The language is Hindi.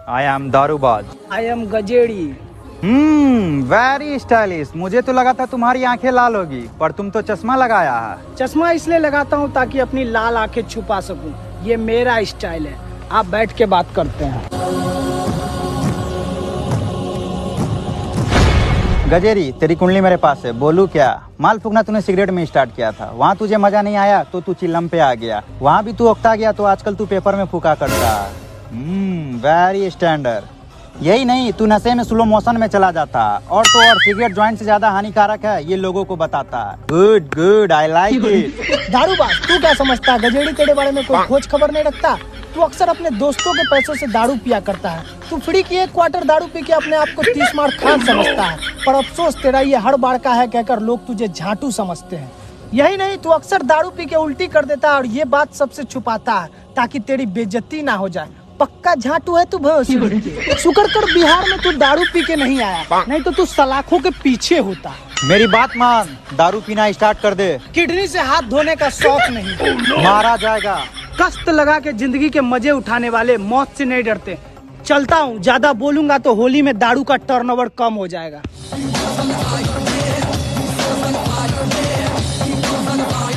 आई एम दारूबाज। आई एम गजेड़ी। Very stylish. मुझे तो लगा था तुम्हारी आंखें लाल होगी, पर तुम तो चश्मा लगाया है। चश्मा इसलिए लगाता हूँ ताकि अपनी लाल आंखें छुपा सकूं। ये मेरा स्टाइल है। आप बैठ के बात करते हैं। गजेरी, तेरी कुंडली मेरे पास है, बोलू क्या? माल फूकना तूने सिगरेट में स्टार्ट किया था, वहाँ तुझे मजा नहीं आया तो तू चिल्लम पे आ गया, वहाँ भी तू उकता गया तो आजकल तू पेपर में फूका करता। Very standard. यही नहीं, तू नशे में स्लो मोशन में चला जाता, और तो और सिगरेट जॉइंट से ज्यादा हानिकारक है ये लोगों को बताता। Good good, I like it. दारूबाज, तू क्या समझता है गजेड़ी तेरे बारे में कोई खोज खबर नहीं रखता? तू अक्सर अपने दोस्तों के पैसों से दारू पिया करता है। तू फ्री की 1 क्वार्टर दारू पी के अपने आप को 30 मार खान समझता है, पर अफसोस तेरा ये हड़ बाड़ का है कहकर लोग तुझे झाटू समझते हैं। यही नहीं, तू अक्सर दारू पी के उल्टी कर देता है और ये बात सबसे छुपाता है ताकि तेरी बेइज्जती ना हो जाए। पक्का झाटू है तू भोसड़ी के। शुक्र कर बिहार में तू दारू पी के नहीं आया, नहीं तो तू सलाखों के पीछे होता। मेरी बात मान, दारू पीना स्टार्ट कर दे। किडनी से हाथ धोने का शौक नहीं, मारा जाएगा। कष्ट लगा के जिंदगी के मजे उठाने वाले मौत से नहीं डरते। चलता हूँ, ज्यादा बोलूंगा तो होली में दारू का टर्नओवर कम हो जाएगा।